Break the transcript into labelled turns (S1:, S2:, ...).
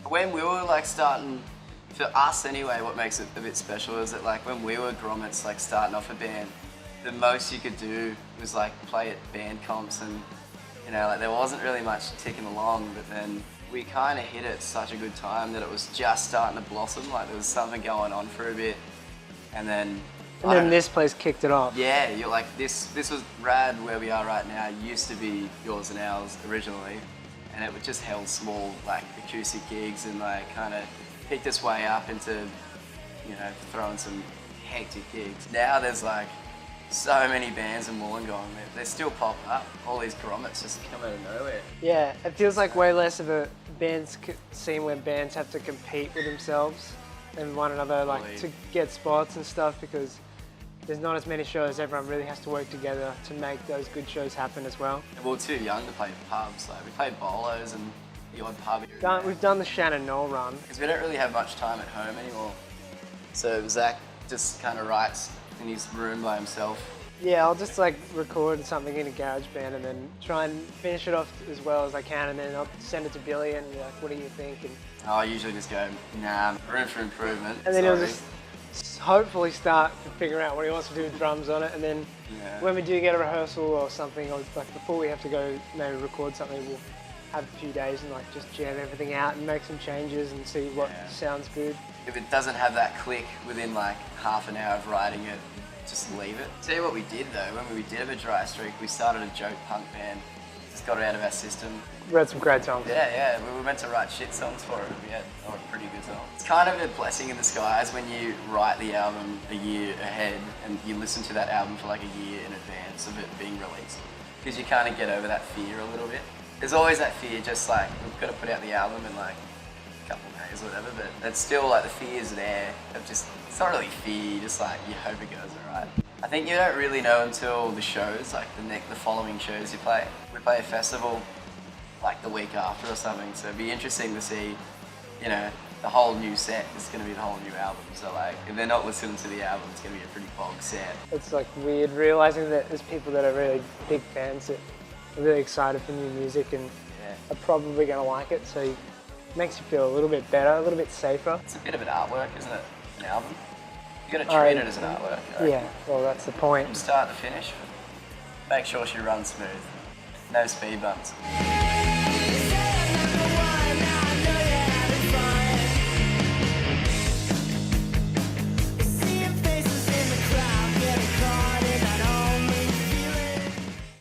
S1: When we were like starting, for us anyway, what makes it a bit special is that like when we were grommets, like starting off a band, the most you could do was like play at band comps, and you know, like there wasn't really much ticking along, but then we kind of hit it at such a good time that it was just starting to blossom, like there was something going on for a bit, and then
S2: And then this place kicked it off.
S1: yeah, you're like this was rad where we are right now. It used to be Yours and Ours originally, and it would just held small like acoustic gigs and like kind of picked its way up into, you know, throwing some hectic gigs. Now there's like so many bands in Wollongong. They still pop up. All these grommets just come out of nowhere.
S2: Yeah, it feels like way less of a scene where bands have to compete with themselves and one another, like to get spots and stuff, because there's not as many shows. Everyone really has to work together to make those good shows happen as well.
S1: We're too young to play pubs. Like we play bolos and the odd pub.
S2: We've done the Shannon Knoll run.
S1: Because we don't really have much time at home anymore. So Zach just kind of writes in his room by himself.
S2: Yeah, I'll just like record something in a garage band and then try and finish it off as well as I can, and then I'll send it to Billy and be like, what do you think? And
S1: I usually just go, nah, room for improvement.
S2: and then he'll just hopefully start to figure out what he wants to do with drums on it, and then when we do get a rehearsal or something, or like before we have to go maybe record something, we'll have a few days and like just jam everything out and make some changes and see what sounds good.
S1: If it doesn't have that click within like half an hour of writing it, just leave it. Tell you what we did though, when we did have a dry streak, we started a joke punk band. Just got it out of our system.
S2: Read some great songs.
S1: Yeah, we were meant to write shit songs for it. We had pretty good songs. It's kind of a blessing in disguise when you write the album a year ahead and you listen to that album for like a year in advance of it being released. Because you kind of get over that fear a little bit. There's always that fear, just like, we've got to put out the album in like a couple of days or whatever, but it's still like the fear's there. It's not really fear, just like you hope it goes alright. I think you don't really know until the shows, like the following shows you play. We play a festival like the week after or something, so it'd be interesting to see, you know, the whole new set is going to be the whole new album. So like, if they're not listening to the album, it's going to be a pretty bog set.
S2: It's like weird realizing that there's people that are really big fans that are really excited for new music and are probably going to like it, so it makes you feel a little bit better, a little bit safer.
S1: It's a bit of an artwork, isn't it? An album. You got to treat it as an artwork.
S2: Yeah, well that's the point.
S1: From start to finish, make sure she runs smooth. No speed bumps.